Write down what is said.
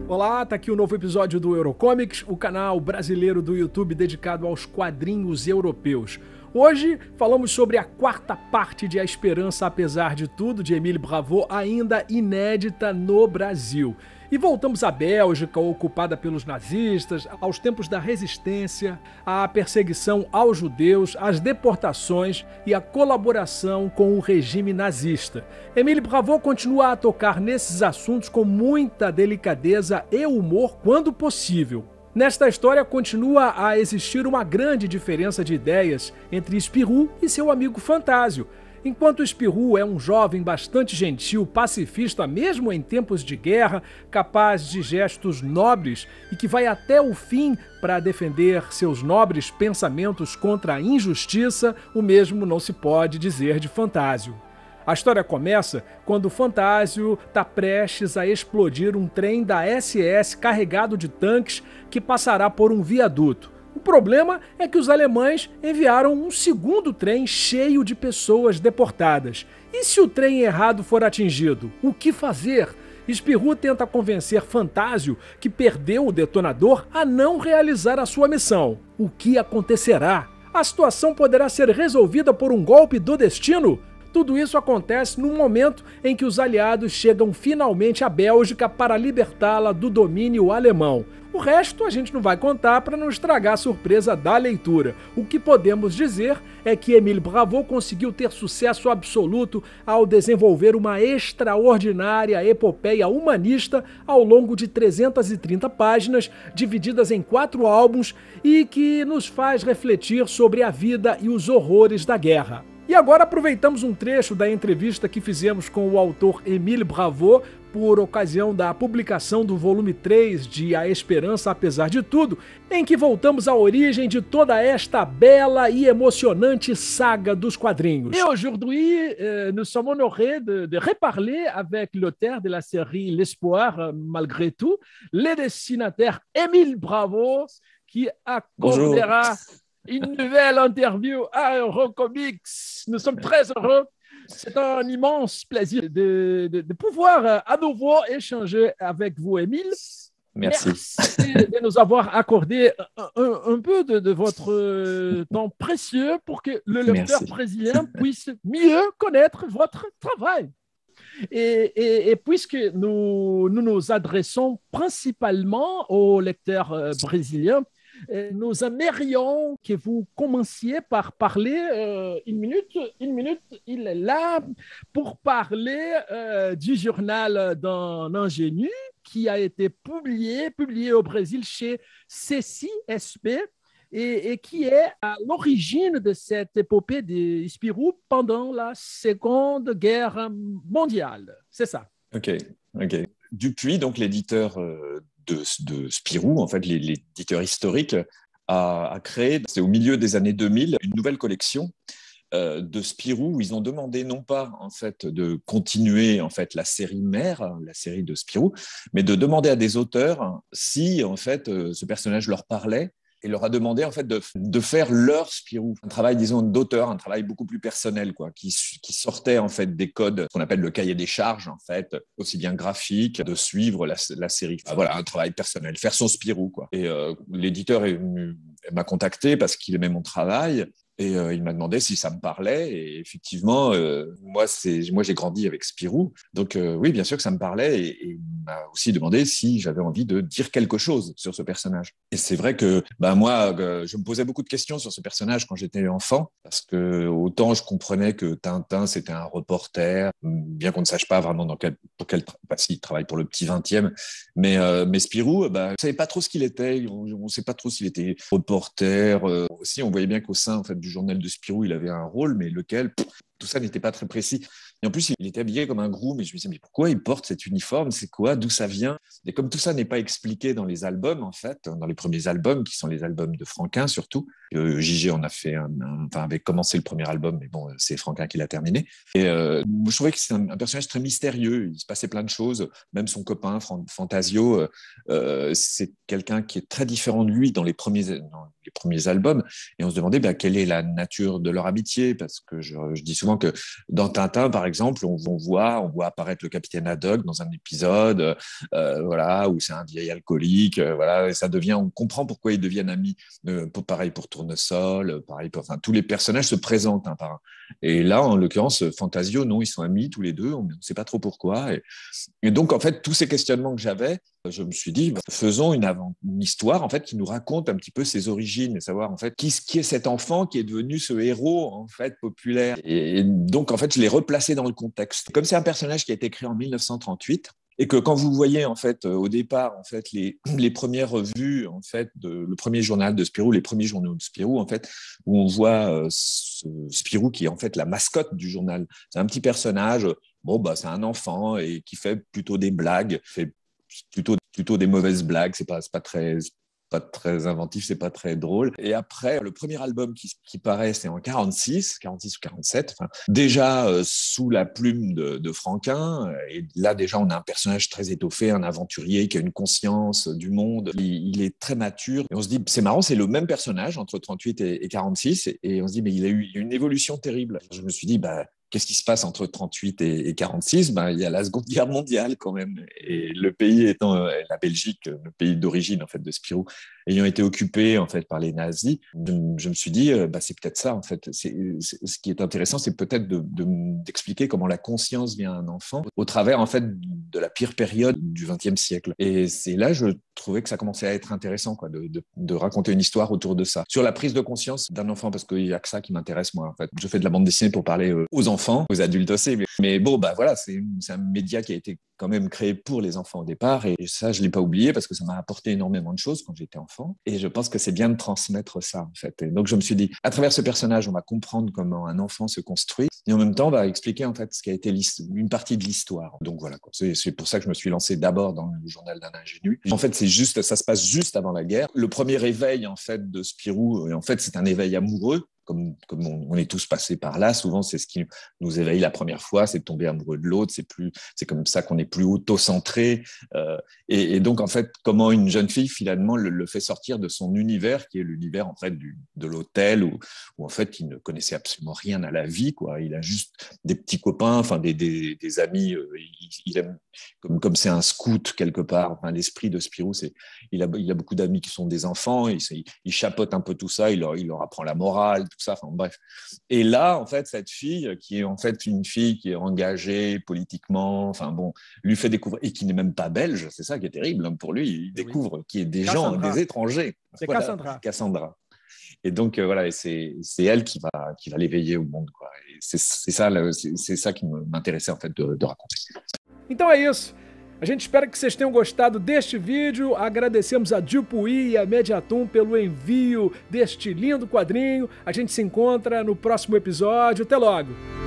Olá, tá aqui o novo episódio do Eurocomics, o canal brasileiro do YouTube dedicado aos quadrinhos europeus. Hoje falamos sobre a quarta parte de A Esperança Apesar de Tudo, de Émile Bravot, ainda inédita no Brasil. E voltamos à Bélgica, ocupada pelos nazistas, aos tempos da resistência, à perseguição aos judeus, às deportações e à colaboração com o regime nazista. Émile Bravot continua a tocar nesses assuntos com muita delicadeza e humor quando possível. Nesta história continua a existir uma grande diferença de ideias entre Spirou e seu amigo Fantásio. Enquanto Spirou é um jovem bastante gentil, pacifista, mesmo em tempos de guerra, capaz de gestos nobres e que vai até o fim para defender seus nobres pensamentos contra a injustiça, o mesmo não se pode dizer de Fantásio. A história começa quando Fantásio está prestes a explodir um trem da SS carregado de tanques que passará por um viaduto. O problema é que os alemães enviaram um segundo trem cheio de pessoas deportadas. E se o trem errado for atingido? O que fazer? Spirou tenta convencer Fantásio, que perdeu o detonador, a não realizar a sua missão. O que acontecerá? A situação poderá ser resolvida por um golpe do destino? Tudo isso acontece no momento em que os aliados chegam finalmente à Bélgica para libertá-la do domínio alemão. O resto a gente não vai contar para não estragar a surpresa da leitura. O que podemos dizer é que Émile Bravot conseguiu ter sucesso absoluto ao desenvolver uma extraordinária epopeia humanista ao longo de 330 páginas, divididas em 4 álbuns e que nos faz refletir sobre a vida e os horrores da guerra. E agora aproveitamos um trecho da entrevista que fizemos com o autor Émile Bravot por ocasião da publicação do volume 3 de A Esperança Apesar de Tudo, em que voltamos à origem de toda esta bela e emocionante saga dos quadrinhos. Et aujourd'hui, nous sommes honorés de reparler avec l'auteur de la série L'Espoir, malgré tout, le dessinateur Émile Bravot, qui accordera une nouvelle interview à Eurocomics. Nous sommes très heureux. C'est un immense plaisir de pouvoir à nouveau échanger avec vous, Émile. Merci de nous avoir accordé un peu de votre temps précieux pour que le lecteur brésilien puisse mieux connaître votre travail. Et puisque nous adressons principalement aux lecteurs brésiliens, nous aimerions que vous commenciez par parler une minute, il est là pour parler du journal d'un ingénu qui a été publié au Brésil chez CCSP et qui est à l'origine de cette épopée de Spirou pendant la Seconde Guerre mondiale. C'est ça. Ok. Dupuis, donc l'éditeur de Spirou, en fait, l'éditeur historique, a créé, c'est au milieu des années 2000, une nouvelle collection de Spirou où ils ont demandé non pas en fait de continuer en fait la série mère, la série de Spirou, mais de demander à des auteurs si en fait ce personnage leur parlait. Et leur a demandé en fait de faire leur Spirou, un travail disons d'auteur, un travail beaucoup plus personnel quoi, qui sortait en fait des codes qu'on appelle le cahier des charges en fait, aussi bien graphique, de suivre la série. Voilà, un travail personnel, faire son Spirou quoi. Et l'éditeur m'a contacté parce qu'il aimait mon travail. Et il m'a demandé si ça me parlait. Et effectivement, moi, j'ai grandi avec Spirou. Donc, oui, bien sûr que ça me parlait. Et il m'a aussi demandé si j'avais envie de dire quelque chose sur ce personnage. Et c'est vrai que moi, je me posais beaucoup de questions sur ce personnage quand j'étais enfant. Parce que autant je comprenais que Tintin, c'était un reporter, bien qu'on ne sache pas vraiment s'il travaille pour le petit 20e. Mais Spirou, on ne savait pas trop ce qu'il était. On ne sait pas trop s'il était reporter. Aussi, on voyait bien qu'au sein en fait, du journal de Spirou, il avait un rôle, mais lequel, tout ça n'était pas très précis. Et en plus, il était habillé comme un groom, et je me disais, mais pourquoi il porte cet uniforme? C'est quoi? D'où ça vient? Et comme tout ça n'est pas expliqué dans les albums, en fait, dans les premiers albums, qui sont les albums de Franquin surtout, JG en a fait avait commencé le premier album, mais bon, c'est Franquin qui l'a terminé. Et je trouvais que c'est un personnage très mystérieux, il se passait plein de choses, même son copain, Fantasio, c'est quelqu'un qui est très différent de lui dans les premiers albums, et on se demandait quelle est la nature de leur amitié, parce que je dis souvent souvent que dans Tintin, par exemple, on voit apparaître le capitaine Haddock dans un épisode, voilà, où c'est un vieil alcoolique, voilà, et ça devient, on comprend pourquoi ils deviennent amis. Pareil pour Tournesol, pareil pour, enfin, tous les personnages se présentent un par un. Et là, en l'occurrence, Fantasio, non, ils sont amis tous les deux, on ne sait pas trop pourquoi. Et donc, en fait, tous ces questionnements que j'avais, je me suis dit, faisons une histoire en fait qui nous raconte un petit peu ses origines, et savoir en fait qui est cet enfant qui est devenu ce héros en fait populaire. Et donc en fait, je l'ai replacé dans le contexte. Comme c'est un personnage qui a été créé en 1938. Et que quand vous voyez en fait au départ en fait les premières revues en fait le premier journal de Spirou, les premiers journaux de Spirou en fait, où on voit Spirou qui est en fait la mascotte du journal. C'est un petit personnage, bon bah c'est un enfant et qui fait plutôt des blagues, fait plutôt des mauvaises blagues, c'est pas très inventif, c'est pas très drôle. Et après, le premier album qui paraît, c'est en 46 ou 47, enfin, déjà sous la plume de Franquin. Et là, déjà, on a un personnage très étoffé, un aventurier qui a une conscience du monde. Il est très mature. Et on se dit, c'est marrant, c'est le même personnage entre 38 et 46. Et on se dit, mais il a eu une évolution terrible. Je me suis dit, qu'est-ce qui se passe entre 38 et 46 ? Il y a la Seconde Guerre mondiale quand même. Et le pays étant la Belgique, le pays d'origine en fait de Spirou, ayant été occupé en fait par les nazis, je me suis dit c'est peut-être ça en fait. Ce qui est intéressant, c'est peut-être d'expliquer comment la conscience vient à un enfant au travers en fait de la pire période du XXe siècle. Et c'est là je trouvais que ça commençait à être intéressant quoi, de raconter une histoire autour de ça, sur la prise de conscience d'un enfant, parce qu'il y a que ça qui m'intéresse moi en fait. Je fais de la bande dessinée pour parler aux enfants, aux adultes aussi, mais bon voilà, c'est un média qui a été quand même créé pour les enfants au départ, et ça je l'ai pas oublié parce que ça m'a apporté énormément de choses quand j'étais enfant, et je pense que c'est bien de transmettre ça en fait. Et donc je me suis dit, à travers ce personnage on va comprendre comment un enfant se construit, et en même temps on va expliquer en fait ce qui a été une partie de l'histoire. Donc voilà, c'est pour ça que je me suis lancé d'abord dans le journal d'un ingénu. En fait ça se passe juste avant la guerre. Le premier éveil en fait de Spirou, et en fait c'est un éveil amoureux, comme on est tous passés par là. Souvent, c'est ce qui nous éveille la première fois, c'est de tomber amoureux de l'autre. C'est comme ça qu'on est plus auto-centré. Et donc, en fait, comment une jeune fille, finalement, le fait sortir de son univers, qui est l'univers, en fait, de l'hôtel, où en fait, il ne connaissait absolument rien à la vie, quoi. Il a juste des petits copains, enfin, des amis. Il aime, comme c'est un scout, quelque part. Enfin, l'esprit de Spirou, il a beaucoup d'amis qui sont des enfants. Il chapeaute un peu tout ça. Il leur apprend la morale, tout ça, enfin bref. Et là, en fait, cette fille, qui est en fait une fille qui est engagée politiquement, enfin bon, lui fait découvrir, et qui n'est même pas belge, c'est ça qui est terrible pour lui, il découvre qu'il y a des gens, des étrangers. C'est voilà, Cassandra. Et donc, voilà, et c'est elle qui va l'éveiller au monde, quoi. Et c'est ça qui m'intéressait, en fait, de raconter. Então é isso. A gente espera que vocês tenham gostado deste vídeo. Agradecemos a Dupuy e a Mediatom pelo envio deste lindo quadrinho. A gente se encontra no próximo episódio. Até logo!